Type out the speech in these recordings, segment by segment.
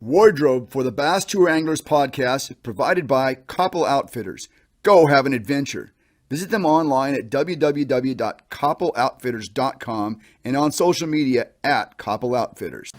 Wardrobe for the Bass Tour Anglers podcast provided by Koppel Outfitters. Go have an adventure. Visit them online at www.koppeloutfitters.com and on social media at Koppel Outfitters.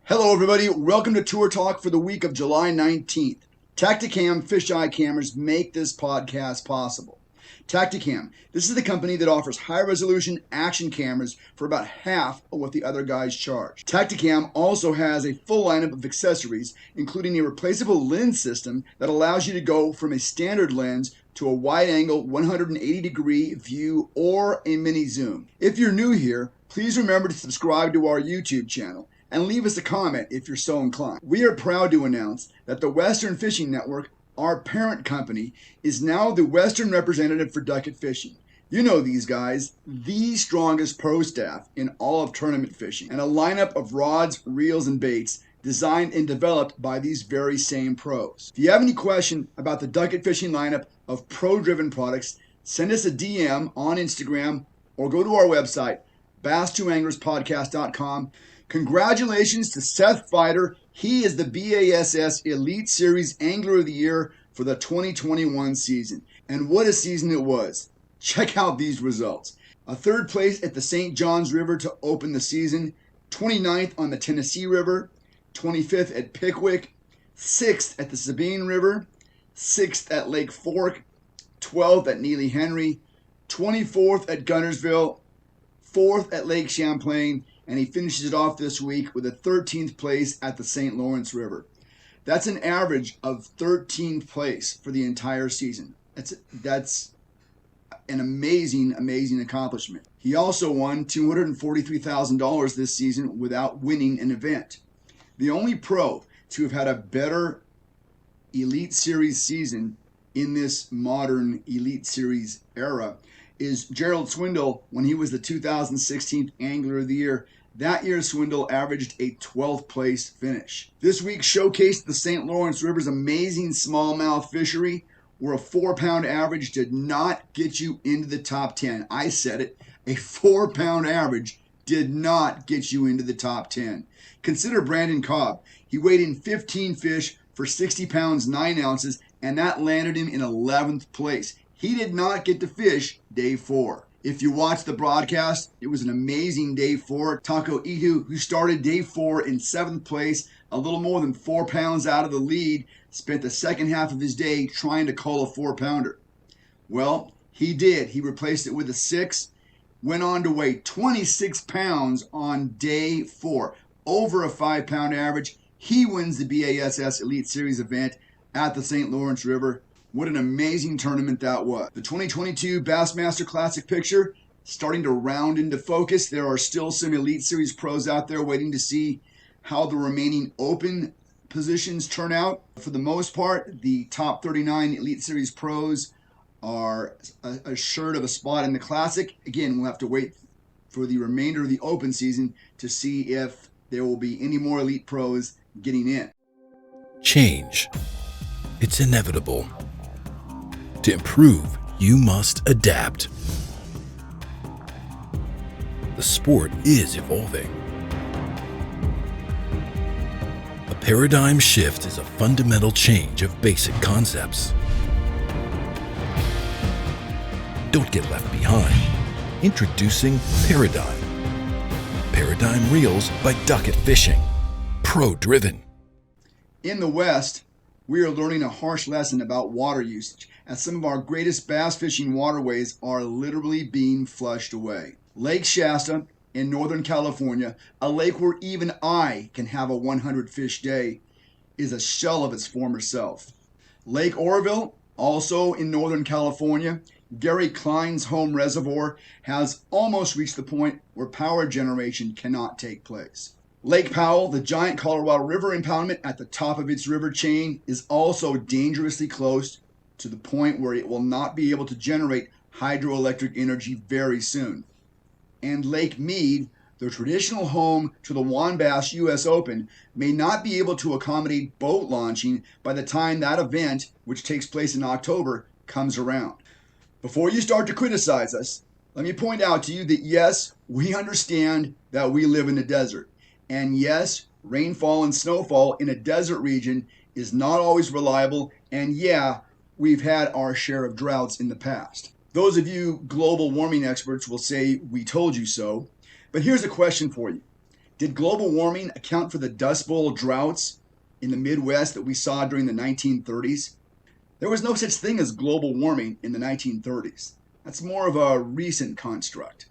Hello everybody, welcome to Tour Talk for the week of July 19th. Tacticam fisheye cameras make this podcast possible. Tacticam, this is the company that offers high-resolution action cameras for about half of what the other guys charge. Tacticam also has a full lineup of accessories, including a replaceable lens system that allows you to go from a standard lens to a wide-angle 180-degree view or a mini zoom. If you're new here, please remember to subscribe to our YouTube channel and leave us a comment if you're so inclined. We are proud to announce that the Western Fishing Network, our parent company, is now the Western representative for ducket fishing. You know these guys, the strongest pro staff in all of tournament fishing, and a lineup of rods, reels, and baits designed and developed by these very same pros. If you have any question about the ducket fishing lineup of pro-driven products, send us a DM on Instagram or go to our website, bass2anglerspodcast.com. Congratulations to Seth Fighter. He is the BASS Elite Series Angler of the Year for the 2021 season. And what a season it was. Check out these results. A third place at the St. Johns River to open the season, 29th on the Tennessee River, 25th at Pickwick, 6th at the Sabine River, 6th at Lake Fork, 12th at Neely Henry, 24th at Guntersville, 4th at Lake Champlain, and he finishes it off this week with a 13th place at the St. Lawrence River. That's an average of 13th place for the entire season. That's an amazing accomplishment. He also won $243,000 this season without winning an event. The only pro to have had a better Elite Series season in this modern Elite Series era is Gerald Swindle when he was the 2016 Angler of the Year. That year, Swindle averaged a 12th place finish. This week showcased the St. Lawrence River's amazing smallmouth fishery, where a 4-pound average did not get you into the top 10. I said it, a 4-pound average did not get you into the top 10. Consider Brandon Cobb. He weighed in 15 fish for 60 pounds 9 ounces, and that landed him in 11th place. He did not get to fish day 4. If you watched the broadcast, it was an amazing day 4. Taco Itu, who started day 4 in 7th place, a little more than 4 pounds out of the lead, spent the second half of his day trying to call a 4-pounder. Well, he did. He replaced it with a 6, went on to weigh 26 pounds on day 4, over a 5-pound average. He wins the BASS Elite Series event at the St. Lawrence River. What an amazing tournament that was. The 2022 Bassmaster Classic picture starting to round into focus. There are still some Elite Series pros out there waiting to see how the remaining open positions turn out. For the most part, the top 39 Elite Series pros are assured of a spot in the Classic. Again, we'll have to wait for the remainder of the open season to see if there will be any more Elite pros getting in. Change. It's inevitable. To improve, you must adapt. The sport is evolving. A paradigm shift is a fundamental change of basic concepts. Don't get left behind. Introducing Paradigm. Paradigm Reels by Ducket Fishing. Pro-driven. In the West, we are learning a harsh lesson about water usage. as some of our greatest bass fishing waterways are literally being flushed away. Lake Shasta in Northern California, a lake where even I can have a 100 fish day, is a shell of its former self. Lake Oroville, also in Northern California, Gary Klein's home reservoir, has almost reached the point where power generation cannot take place. Lake Powell, the giant Colorado River impoundment at the top of its river chain, is also dangerously close to the point where it will not be able to generate hydroelectric energy very soon. And Lake Mead, the traditional home to the WAN Bass US Open, may not be able to accommodate boat launching by the time that event, which takes place in October, comes around. Before you start to criticize us, let me point out to you that yes, we understand that we live in the desert. And yes, rainfall and snowfall in a desert region is not always reliable. And yeah, we've had our share of droughts in the past. Those of you global warming experts will say, we told you so. But here's a question for you. Did global warming account for the Dust Bowl droughts in the Midwest that we saw during the 1930s? There was no such thing as global warming in the 1930s. That's more of a recent construct.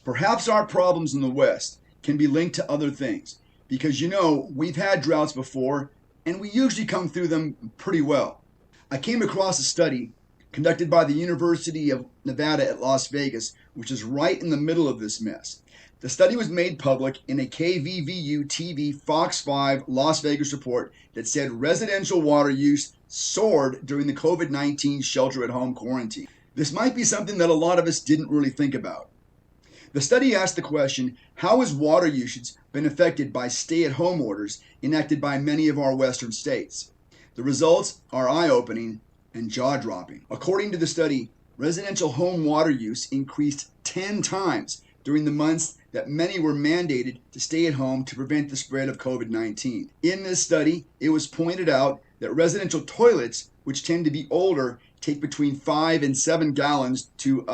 Perhaps our problems in the West can be linked to other things, because we've had droughts before and we usually come through them pretty well. I came across a study conducted by the University of Nevada at Las Vegas, which is right in the middle of this mess. The study was made public in a KVVU TV Fox 5 Las Vegas report that said residential water use soared during the COVID-19 shelter-at-home quarantine. This might be something that a lot of us didn't really think about. The study asked the question, how has water usage been affected by stay-at-home orders enacted by many of our western states? The results are eye-opening and jaw-dropping. According to the study, residential home water use increased 10 times during the months that many were mandated to stay at home to prevent the spread of COVID-19. In this study, it was pointed out that residential toilets, which tend to be older, take between 5 and 7 gallons to,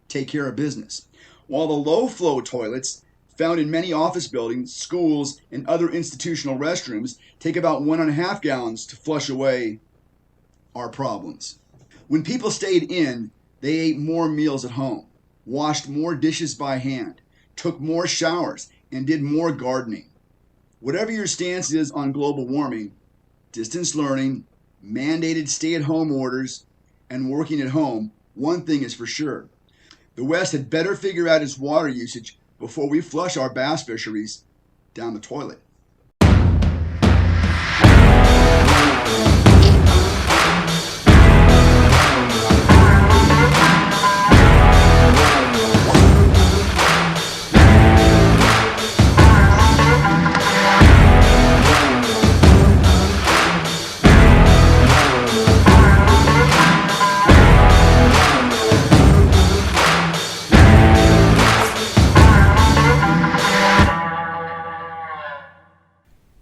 take care of business. While the low-flow toilets found in many office buildings, schools, and other institutional restrooms take about 1.5 gallons to flush away our problems. When people stayed in, they ate more meals at home, washed more dishes by hand, took more showers, and did more gardening. Whatever your stance is on global warming, distance learning, mandated stay-at-home orders, and working at home, one thing is for sure. The West had better figure out its water usage before we flush our bass fisheries down the toilet.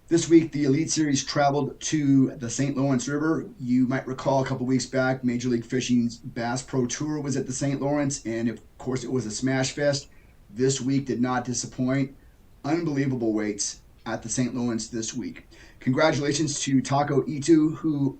This week, the Elite Series traveled to the St. Lawrence River. You might recall a couple weeks back, Major League Fishing's Bass Pro Tour was at the St. Lawrence, and of course, it was a smash fest. This week did not disappoint. Unbelievable weights at the St. Lawrence this week. Congratulations to Taco Itu, who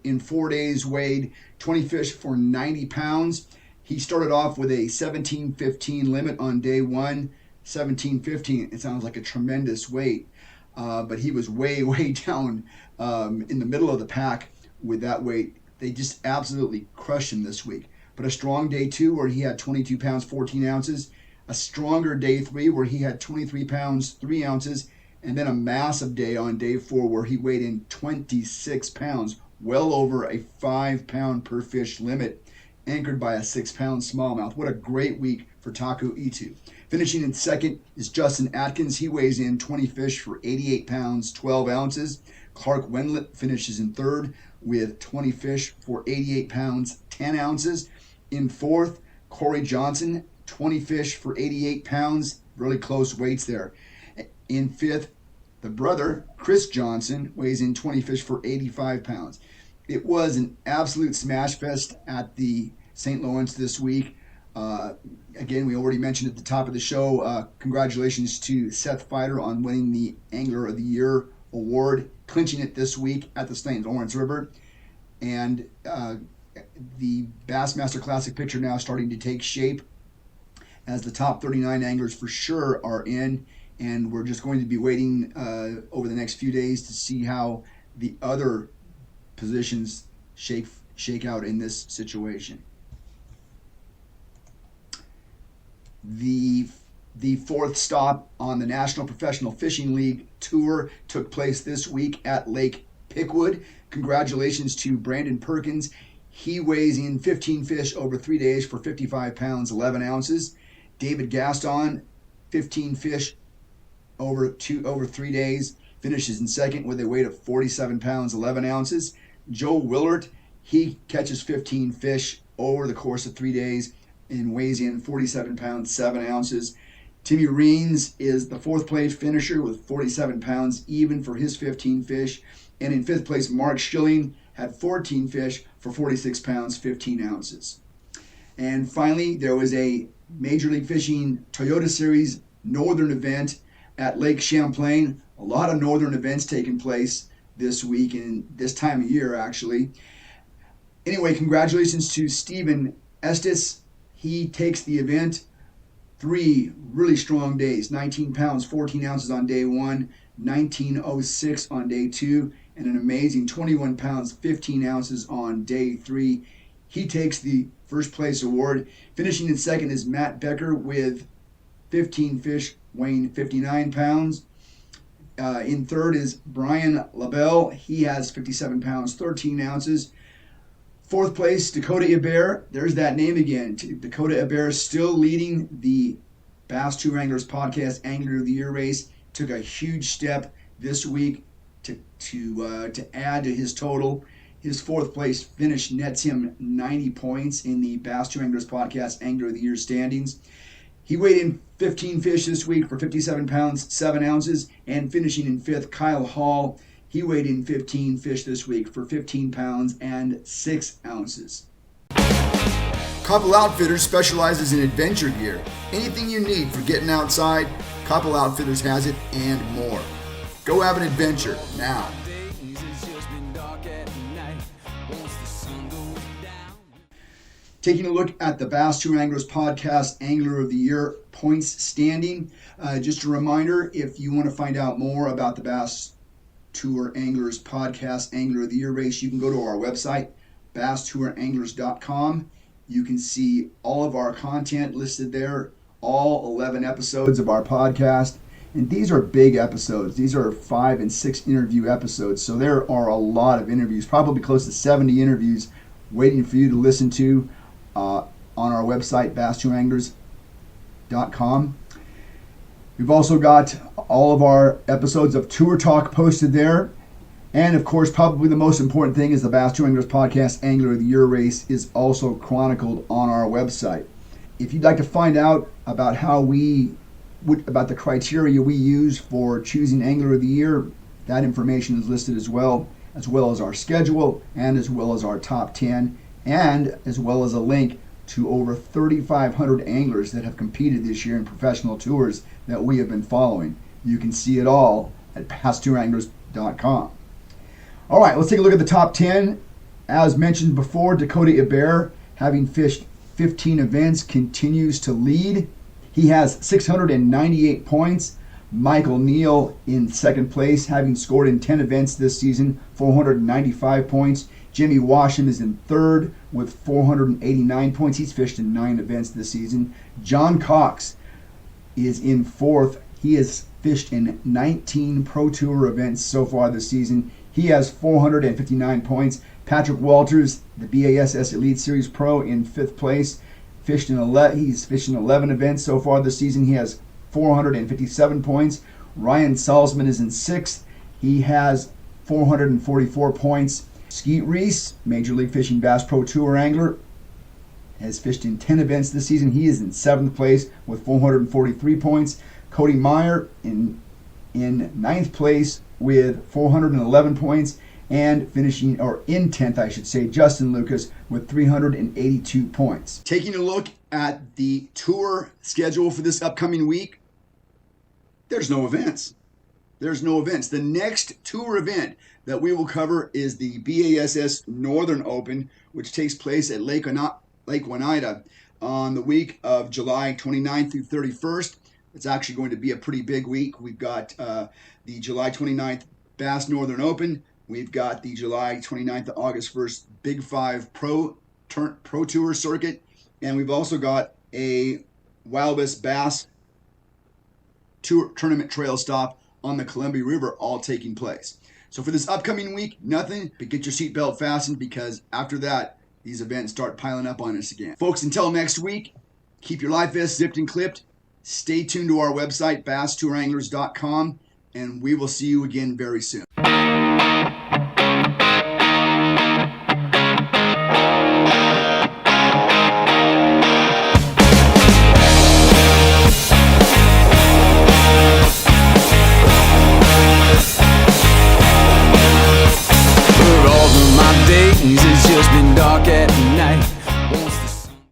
in 4 days weighed 20 fish for 90 pounds. He started off with a 17.15 limit on day one. 17.15, it sounds like a tremendous weight. But he was way, way down in the middle of the pack with that weight. They just absolutely crushed him this week. But a strong day two where he had 22 pounds, 14 ounces. A stronger day three where he had 23 pounds, 3 ounces. And then a massive day on day four where he weighed in 26 pounds, well over a 5 pound per fish limit, anchored by a 6 pound smallmouth. What a great week for Taco Itu. Finishing in second is Justin Atkins. He weighs in 20 fish for 88 pounds, 12 ounces. Clark Wendlet finishes in third with 20 fish for 88 pounds, 10 ounces. In fourth, Corey Johnson, 20 fish for 88 pounds. Really close weights there. In fifth, the brother, Chris Johnson, weighs in 20 fish for 85 pounds. It was an absolute smash fest at the St. Lawrence this week. Again, we already mentioned at the top of the show, congratulations to Seth Feider on winning the Angler of the Year award, clinching it this week at the St. Lawrence River. and the Bassmaster Classic picture now starting to take shape, as the top 39 anglers for sure are in, and we're just going to be waiting over the next few days to see how the other positions shake out in this situation. The fourth stop on the National Professional Fishing League Tour took place this week at Lake Pickwood. Congratulations to Brandon Perkins. He weighs in 15 fish over 3 days for 55 pounds, 11 ounces. David Gaston, 15 fish over 3 days, finishes in second with a weight of 47 pounds, 11 ounces. Joe Willert, he catches 15 fish over the course of 3 days and weighs in 47 pounds, 7 ounces. Timmy Reens is the fourth place finisher with 47 pounds even for his 15 fish. And in fifth place, Mark Schilling had 14 fish for 46 pounds, 15 ounces. And finally, there was a Major League Fishing Toyota Series Northern event at Lake Champlain. A lot of Northern events taking place this week and this time of year, actually. Anyway, congratulations to Stephen Estes. He takes the event. 3 really strong days, 19 pounds, 14 ounces on day 1, 19.06 on day 2, and an amazing 21 pounds, 15 ounces on day 3. He takes the first place award. Finishing in second is Matt Becker with 15 fish weighing 59 pounds. In third is Brian LaBelle. He has 57 pounds, 13 ounces. Fourth place, Dakota Hebert. There's that name again. Dakota Hebert still leading the Bass Tour Anglers Podcast Angler of the Year race. Took a huge step this week to add to his total. His fourth place finish nets him 90 points in the Bass Tour Anglers Podcast Angler of the Year standings. He weighed in 15 fish this week for 57 pounds, 7 ounces, and finishing in fifth, Kyle Hall. He weighed in 15 fish this week for 15 pounds and 6 ounces. Koppel Outfitters specializes in adventure gear. Anything you need for getting outside, Koppel Outfitters has it and more. Go have an adventure now. Taking a look at the Bass Tour Anglers Podcast Angler of the Year points standing. Just a reminder, if you want to find out more about the Bass Tour Anglers Podcast Angler of the Year race, you can go to our website, basstouranglers.com. You can see all of our content listed there, all 11 episodes of our podcast. And these are big episodes. These are 5 and 6 interview episodes. So there are a lot of interviews, probably close to 70 interviews waiting for you to listen to on our website, basstouranglers.com. We've also got all of our episodes of Tour Talk posted there. And of course, probably the most important thing is the Bass Tour Anglers Podcast Angler of the Year race is also chronicled on our website. If you'd like to find out about about the criteria we use for choosing Angler of the Year, that information is listed as well as our schedule and as well as our top 10, and as well as a link to over 3,500 anglers that have competed this year in professional tours that we have been following. You can see it all at basstouranglers.com. All right, let's take a look at the top 10. As mentioned before, Dakota Hebert, having fished 15 events, continues to lead. He has 698 points. Michael Neal in second place, having scored in 10 events this season, 495 points. Jimmy Washam is in third with 489 points. He's fished in 9 events this season. John Cox is in fourth. He has fished in 19 Pro Tour events so far this season. He has 459 points. Patrick Walters, the BASS Elite Series Pro, in fifth place. He's fished in 11 events so far this season. He has 457 points. Ryan Salzman is in sixth. He has 444 points. Skeet Reese, Major League Fishing Bass Pro Tour angler, has fished in 10 events this season. He is in seventh place with 443 points. Cody Meyer in ninth place with 411 points. And finishing, or in 10th, I should say, Justin Lucas with 382 points. Taking a look at the tour schedule for this upcoming week, there's no events. The next tour event that we will cover is the BASS Northern Open, which takes place at Lake Oneida on the week of July 29th through 31st. It's actually going to be a pretty big week. We've got the July 29th Bass Northern Open. We've got the July 29th to August 1st Big Five Pro Tour circuit. And we've also got a Wild West Bass tournament trail stop on the Columbia River all taking place. So for this upcoming week, nothing but get your seatbelt fastened, because after that, these events start piling up on us again. Folks, until next week, keep your life vest zipped and clipped. Stay tuned to our website, basstouranglers.com, and we will see you again very soon.